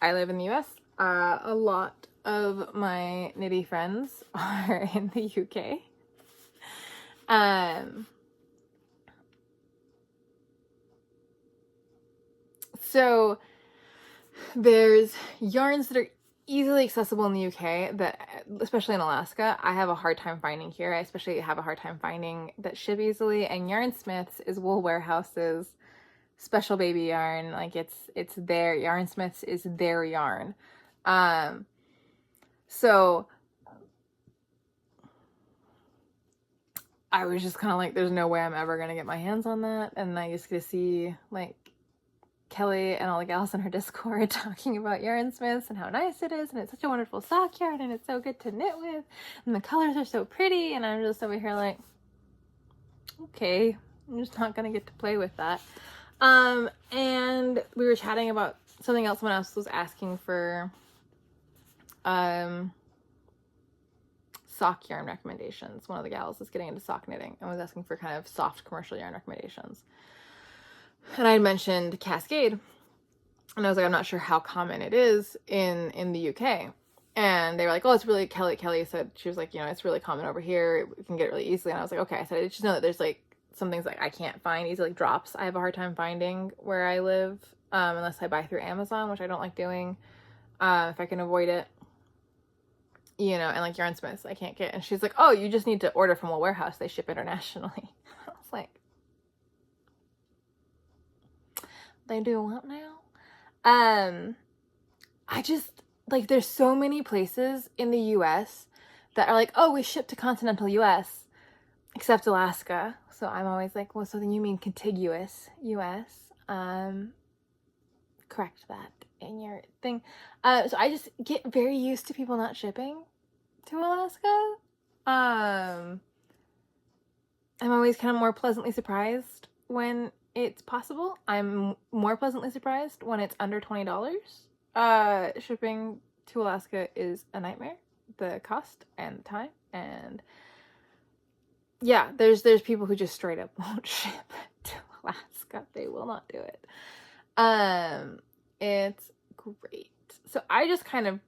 live in the US. A lot of my knitty friends are in the UK. So there's yarns that are easily accessible in the UK that, especially in Alaska, I have a hard time finding here. I especially have a hard time finding that ship easily. And Yarnsmiths is Wool Warehouse's special baby yarn. Like it's their Yarnsmiths is their yarn. So I was just kind of like, there's no way I'm ever gonna get my hands on that. And I just get to see like Kelly and all the gals in her Discord talking about Yarnsmiths and how nice it is, and it's such a wonderful sock yarn, and it's so good to knit with, and the colors are so pretty, and I'm just over here like, okay, I'm just not gonna get to play with that. And we were chatting about something else. Someone else was asking for sock yarn recommendations. One of the gals is getting into sock knitting and was asking for kind of soft commercial yarn recommendations. And I had mentioned Cascade, and I was like, I'm not sure how common it is in the UK. And they were like, oh, it's really, Kelly said, she was like, you know, it's really common over here. We can get it really easily. And I was like, okay. I said, I just know that there's like some things like I can't find easily, like drops. I have a hard time finding where I live, unless I buy through Amazon, which I don't like doing, if I can avoid it. You know, and like Yarnsmiths, I can't get. And she's like, oh, you just need to order from a warehouse. They ship internationally. I was like, they do what now? I just, like, there's so many places in the US that are like, oh, we ship to continental US, except Alaska. So I'm always like, well, so then you mean contiguous US. Correct that in your thing. So I just get very used to people not shipping to Alaska. I'm always kind of more pleasantly surprised when it's possible. I'm more pleasantly surprised when it's under $20. Shipping to Alaska is a nightmare. The cost and the time, and yeah, there's people who just straight up won't ship to Alaska. They will not do it. It's great. So I just kind of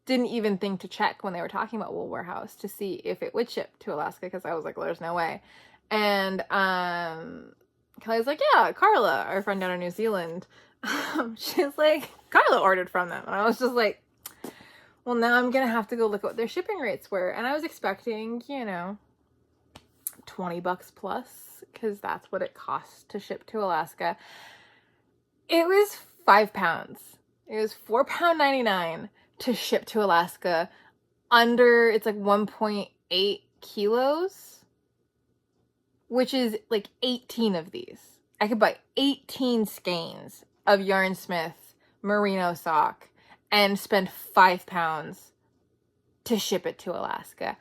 didn't even think to check when they were talking about Wool Warehouse to see if it would ship to Alaska, because I was like, well, there's no way. And Kelly's like, yeah, Carla, our friend down in New Zealand, she's like, Carla ordered from them. And I was just like, well, now I'm gonna have to go look at what their shipping rates were. And I was expecting, you know, $20 plus, because that's what it costs to ship to Alaska. It was 5 pounds. It was £4.99 to ship to Alaska. It's like 1.8 kilos, which is like 18 of these. I could buy 18 skeins of Yarn Smith merino sock and spend 5 pounds to ship it to Alaska.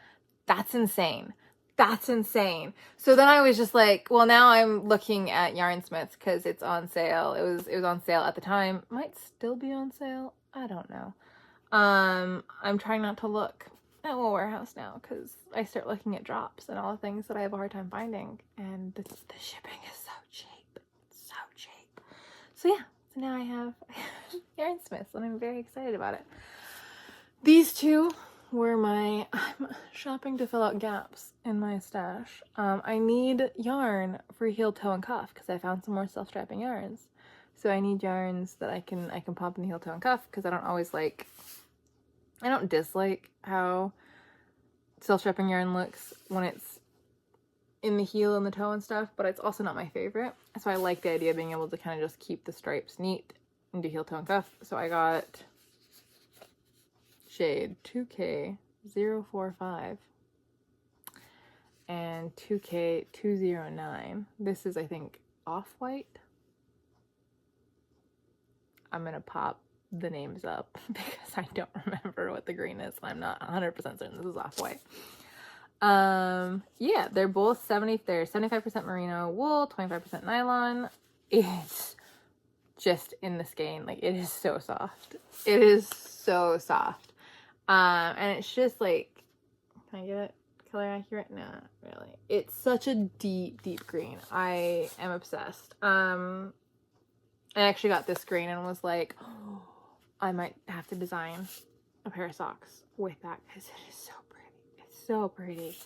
That's insane. That's insane. So then I was just like, well, now I'm looking at Yarn Smiths because it's on sale. It was on sale at the time. Might still be on sale. I don't know. I'm trying not to look at Wool Warehouse now because I start looking at drops and all the things that I have a hard time finding, and the shipping is so cheap. So cheap. So yeah, so now I have Yarn Smiths and I'm very excited about it. These two were I'm shopping to fill out gaps in my stash. I need yarn for heel, toe, and cuff because I found some more self-strapping yarns. So I need yarns that I can pop in the heel, toe, and cuff because I don't dislike how self-strapping yarn looks when it's in the heel and the toe and stuff, but it's also not my favorite. So I like the idea of being able to kind of just keep the stripes neat into heel, toe, and cuff. So I got shade 2K045 and 2K209. This is, I think, off-white. I'm gonna pop the names up because I don't remember what the green is. I'm not 100% certain this is off-white. Yeah, they're both they're 75% merino wool, 25% nylon. It's just in the skein, like, it is so soft. It is so soft. And it's just like, can I get it color accurate? No, not really. It's such a deep, deep green. I am obsessed. I actually got this green and was like, oh, I might have to design a pair of socks with that because it is so pretty. It's so pretty.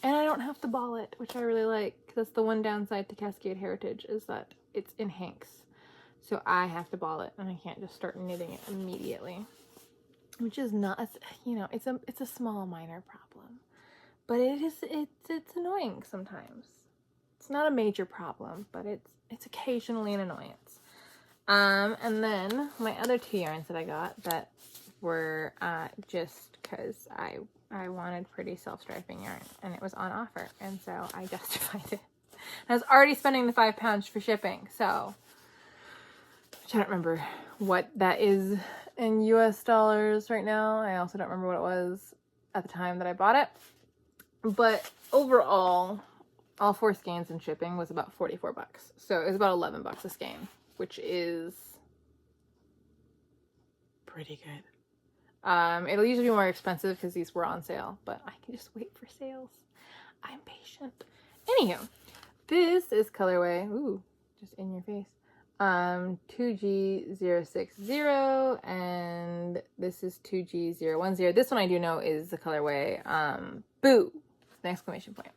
And I don't have to ball it, which I really like, because that's the one downside to Cascade Heritage, is that it's in hanks. So I have to ball it, and I can't just start knitting it immediately. Which is not, it's a small minor problem, but it's annoying sometimes. It's not a major problem, but it's occasionally an annoyance. And then my other two yarns that I got that were just because I wanted pretty self-striping yarn and it was on offer, and so I justified it. I was already spending the 5 pounds for shipping, so I don't remember what that is in US dollars right now. I also don't remember what it was at the time that I bought it. But overall, all 4 skeins and shipping was about $44. So it was about $11 a skein, which is pretty good. It'll usually be more expensive because these were on sale, but I can just wait for sales. I'm patient. Anywho, this is colorway, just in your face, 2G060, and this is 2G010. This one I do know is the colorway, Boo, an exclamation point.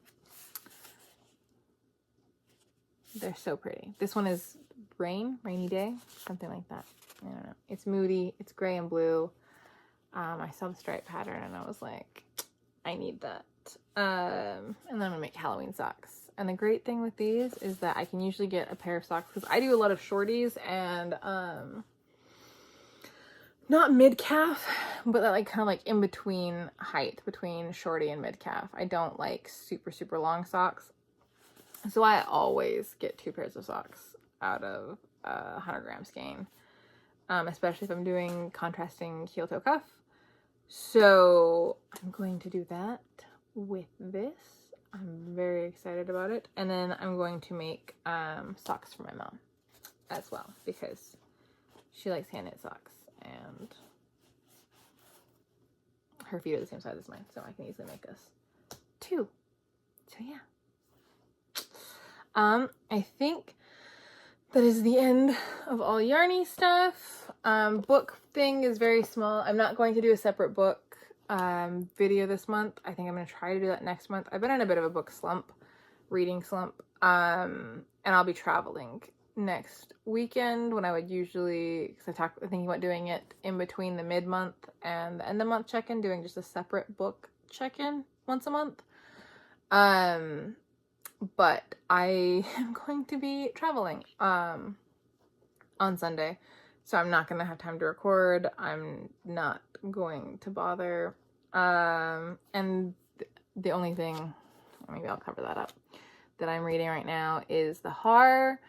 They're so pretty. This one is rainy day, something like that. I don't know. It's moody. It's gray and blue. I saw the stripe pattern and I was like, I need that. And then I'm gonna make Halloween socks. And the great thing with these is that I can usually get a pair of socks because I do a lot of shorties and not mid-calf, but that like kind of like in between height between shorty and mid-calf. I don't like super, super long socks. So I always get 2 pairs of socks out of a 100-gram skein, especially if I'm doing contrasting heel toe cuff. So I'm going to do that with this. I'm very excited about it. And then I'm going to make socks for my mom as well because she likes hand knit socks and her feet are the same size as mine, so I can easily make us 2. So yeah. I think that is the end of all yarny stuff. Book thing is very small. I'm not going to do a separate book video this month. I think I'm going to try to do that next month. I've been in a bit of a book slump, reading slump, and I'll be traveling next weekend when I would usually, because I'm thinking about doing it in between the mid-month and the end-of-month check-in, doing just a separate book check-in once a month. But I am going to be traveling on Sunday, so I'm not going to have time to record. I'm not going to bother. And the only thing, maybe I'll cover that up, that I'm reading right now is the Hair.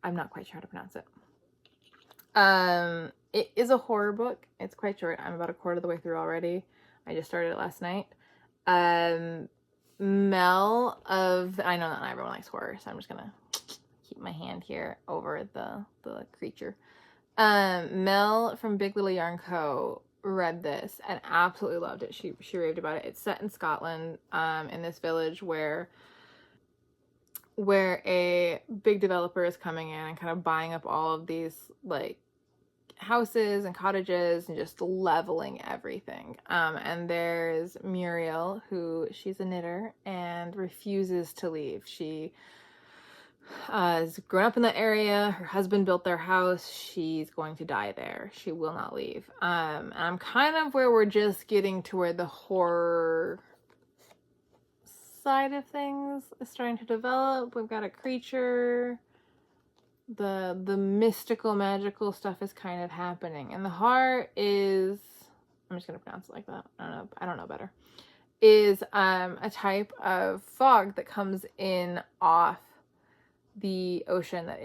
I'm not quite sure how to pronounce it. It is a horror book. It's quite short. I'm about a quarter of the way through already. I just started it last night. I know that not everyone likes horror, so I'm just gonna keep my hand here over the creature. Mel from Big Little Yarn Co. read this and absolutely loved it. She raved about it. It's set in Scotland, in this village where a big developer is coming in and kind of buying up all of these like houses and cottages and just leveling everything. And there's Muriel, who she's a knitter and refuses to leave. She has grown up in that area. Her husband built their house. She's going to die there. She will not leave. And I'm kind of where we're just getting to where the horror side of things is starting to develop. We've got a creature. The mystical, magical stuff is kind of happening. And the heart is, I'm just going to pronounce it like that. I don't know better. Is a type of fog that comes in off the ocean that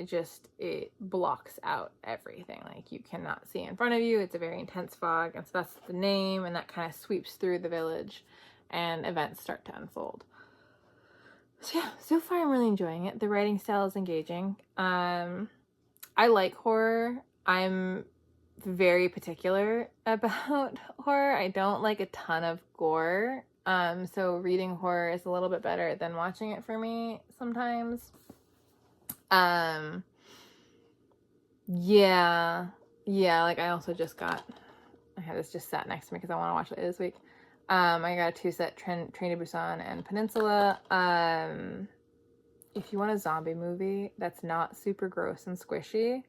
it blocks out everything. Like, you cannot see in front of you. It's a very intense fog. And so that's the name, and that kind of sweeps through the village and events start to unfold. So yeah, so far I'm really enjoying it. The writing style is engaging. I like horror. I'm very particular about horror. I don't like a ton of gore. So reading horror is a little bit better than watching it for me sometimes. Yeah, like I also I had this just sat next to me because I want to watch it this week. I got a 2-set Train to Busan and Peninsula. If you want a zombie movie that's not super gross and squishy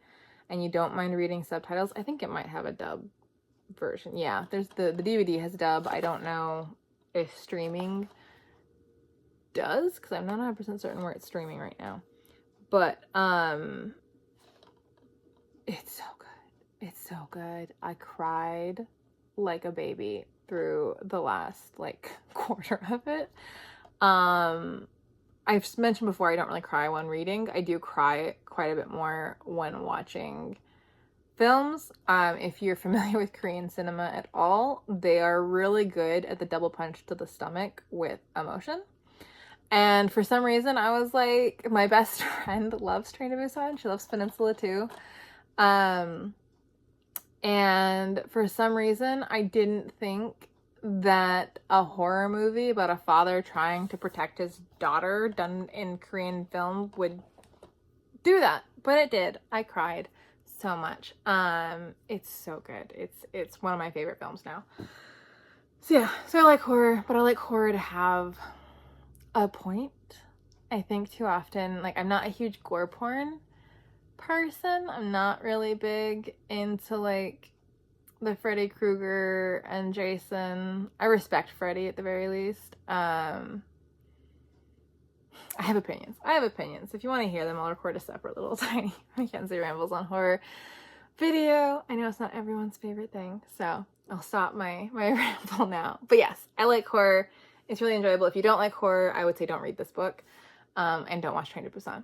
and you don't mind reading subtitles, I think it might have a dub version. Yeah, there's the DVD has dub. I don't know if streaming does, because I'm not 100% certain where it's streaming right now. But it's so good. It's so good. I cried like a baby through the last quarter of it. I've mentioned before I don't really cry when reading. I do cry quite a bit more when watching films. If you're familiar with Korean cinema at all, they are really good at the double punch to the stomach with emotion. And for some reason, I was like, my best friend loves Train to Busan. She loves Peninsula too. And for some reason, I didn't think that a horror movie about a father trying to protect his daughter done in Korean film would do that. But it did. I cried so much. It's so good. It's one of my favorite films now. So yeah, so I like horror, but I like horror to have a point. I think too often, I'm not a huge gore porn person. I'm not really big into the Freddy Krueger and Jason. I respect Freddy at the very least. I have opinions. If you want to hear them, I'll record a separate little tiny Mackenzie Rambles on Horror video. I know it's not everyone's favorite thing, so I'll stop my ramble now. But yes, I like horror. It's really enjoyable. If you don't like horror, I would say don't read this book, and don't watch Train to Busan.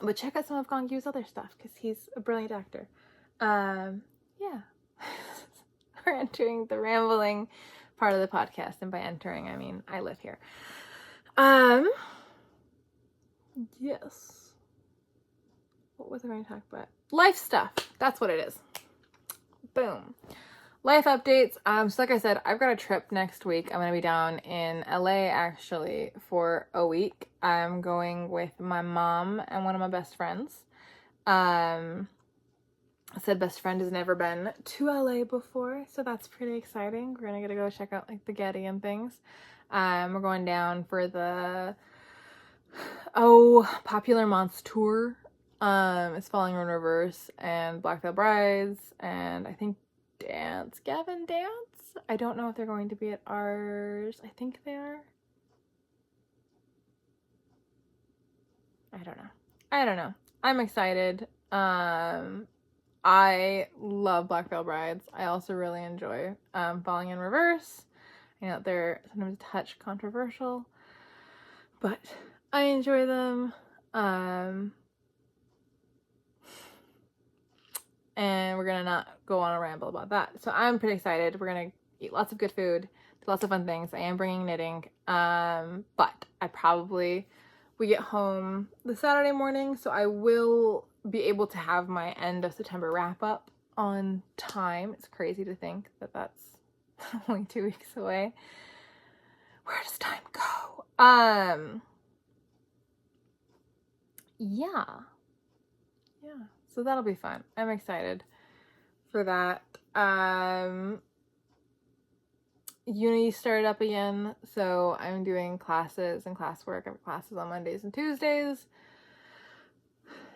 But check out some of Gong Goo's other stuff, because he's a brilliant actor. Yeah. We're entering the rambling part of the podcast, and by entering, I mean I live here. Yes. What was I going to talk about? Life stuff. That's what it is. Boom. Life updates. So like I said, I've got a trip next week. I'm going to be down in LA actually for a week. I'm going with my mom and one of my best friends. I said best friend has never been to LA before, so that's pretty exciting. We're going to get to go check out the Getty and things. We're going down for the Popular Months tour. It's Falling in Reverse and Black Veil Brides and I think Gavin Dance. I don't know if they're going to be at ours. I think they are. I don't know. I'm excited. I love Black Veil Brides. I also really enjoy Falling in Reverse. I know they're sometimes a touch controversial, but I enjoy them. And we're gonna not go on a ramble about that. So I'm pretty excited. We're gonna eat lots of good food, do lots of fun things. I am bringing knitting, but we get home the Saturday morning, so I will be able to have my end of September wrap up on time. It's crazy to think that that's only 2 weeks away. Where does time go? Yeah. So that'll be fun. I'm excited for that. Uni started up again, so I'm doing classes and classwork. I have classes on Mondays and Tuesdays.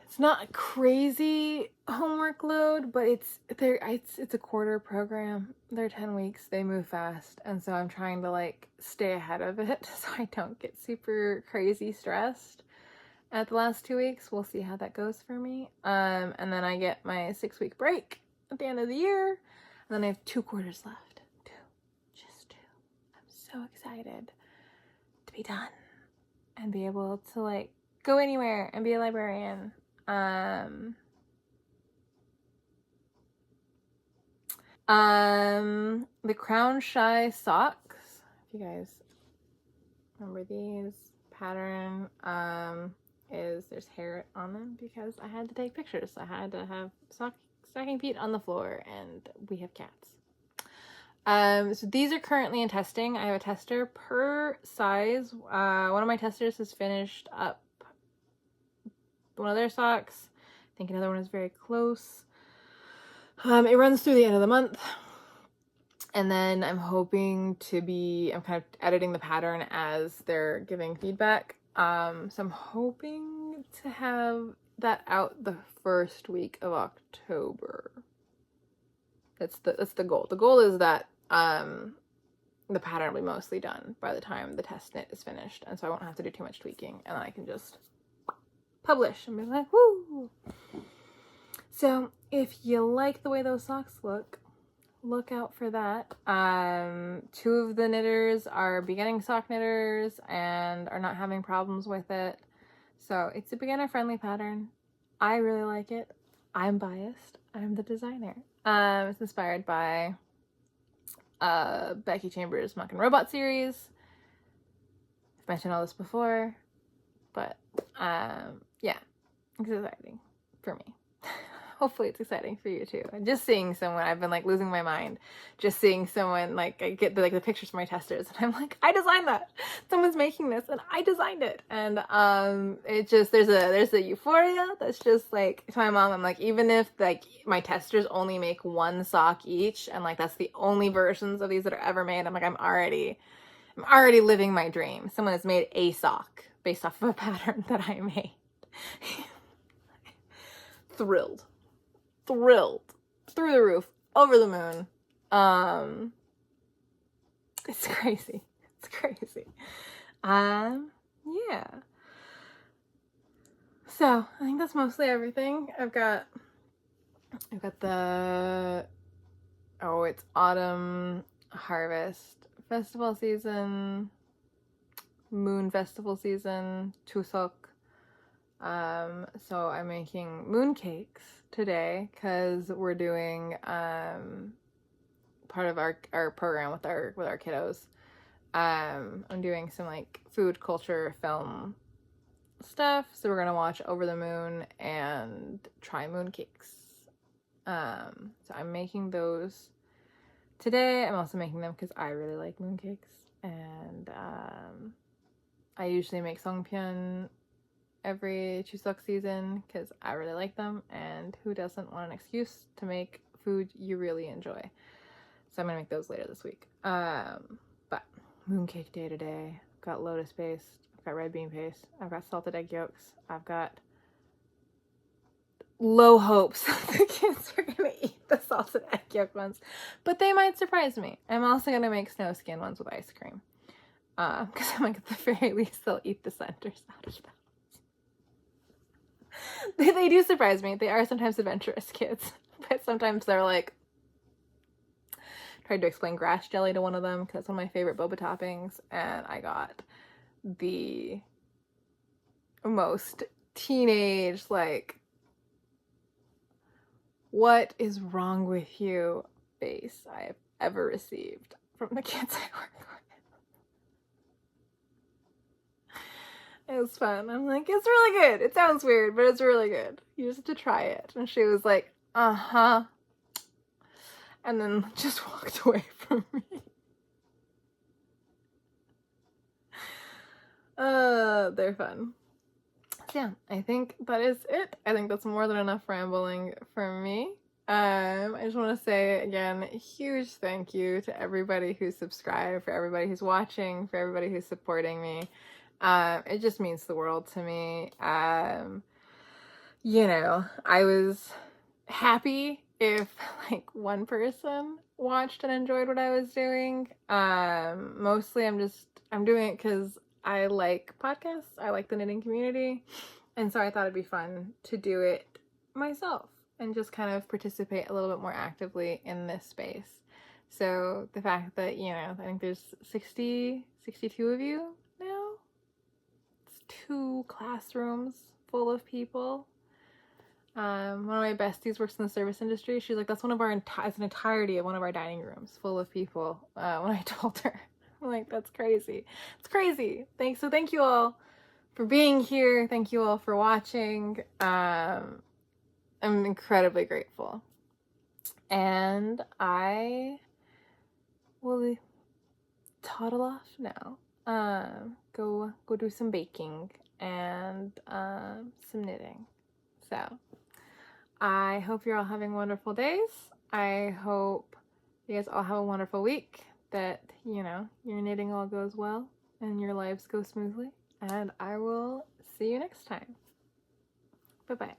It's not a crazy homework load, but it's a quarter program. They're 10 weeks. They move fast, and so I'm trying to like stay ahead of it so I don't get super crazy stressed at the last 2 weeks. We'll see how that goes for me. And then I get my 6-week break at the end of the year, and then I have 2 quarters left. Just 2. I'm so excited to be done and be able to like go anywhere and be a librarian. The Crown Shy socks, if you guys remember these, pattern, is there's hair on them because I had to take pictures. I had to have stocking feet on the floor, and we have cats. So these are currently in testing. I have a tester per size. One of my testers has finished up one of their socks. I think another one is very close. It runs through the end of the month. And then I'm kind of editing the pattern as they're giving feedback. So I'm hoping to have that out the first week of October. That's the goal. The goal is that the pattern will be mostly done by the time the test knit is finished, and so I won't have to do too much tweaking, and then I can just publish and be like, woo! So if you like the way those socks look out for that. 2 of the knitters are beginning sock knitters and are not having problems with it. So it's a beginner-friendly pattern. I really like it. I'm biased. I'm the designer. It's inspired by Becky Chambers' Muck and Robot series. I've mentioned all this before, but yeah, it's exciting for me. Hopefully it's exciting for you too. And just seeing someone, I've been like losing my mind. Just seeing someone, like I get the pictures from my testers, and I'm like, I designed that. Someone's making this, and I designed it. And it just there's a euphoria that's just like, to my mom, I'm like, even if like my testers only make 1 sock each, and like that's the only versions of these that are ever made, I'm like, I'm already living my dream. Someone has made a sock based off of a pattern that I made. Thrilled through the roof, over the moon. It's crazy. Yeah. So I think that's mostly everything. I've got it's autumn harvest festival season, moon festival season, Chuseok. So I'm making moon cakes today because we're doing part of our program with our kiddos. I'm doing some like food culture film stuff, so we're gonna watch Over the Moon and try moon cakes. So I'm making those today. I'm also making them because I really like moon cakes, and I usually make songpyeon every Chuseok season because I really like them, and who doesn't want an excuse to make food you really enjoy? So I'm gonna make those later this week. But mooncake day today. I've got lotus paste, I've got red bean paste, I've got salted egg yolks, I've got low hopes that the kids are gonna eat the salted egg yolk ones, but they might surprise me. I'm also gonna make snow skin ones with ice cream, because I'm like, at the very least they'll eat the centers out of them. They do surprise me. They are sometimes adventurous kids, but sometimes they're like, tried to explain grass jelly to one of them because it's one of my favorite boba toppings, and I got the most teenage, like, what is wrong with you face I have ever received from the kids I work with. It was fun. I'm like, it's really good. It sounds weird, but it's really good. You just have to try it. And she was like, uh-huh. And then just walked away from me. They're fun. So yeah, I think that is it. I think that's more than enough rambling for me. I just want to say again, a huge thank you to everybody who's subscribed, for everybody who's watching, for everybody who's supporting me. It just means the world to me. You know, I was happy if like one person watched and enjoyed what I was doing. Mostly I'm doing it because I like podcasts. I like the knitting community. And so I thought it'd be fun to do it myself and just kind of participate a little bit more actively in this space. So the fact that, you know, I think there's 62 of you now. It's 2 classrooms full of people. One of my besties works in the service industry. She's like, that's one of our it's an entirety of one of our dining rooms full of people. When I told her, I'm like, that's crazy. It's crazy. Thank you all for being here. Thank you all for watching. I'm incredibly grateful. And I will toddle off now. Go do some baking and some knitting. So I hope you're all having wonderful days. I hope you guys all have a wonderful week, that, you know, your knitting all goes well and your lives go smoothly. And I will see you next time. Bye-bye.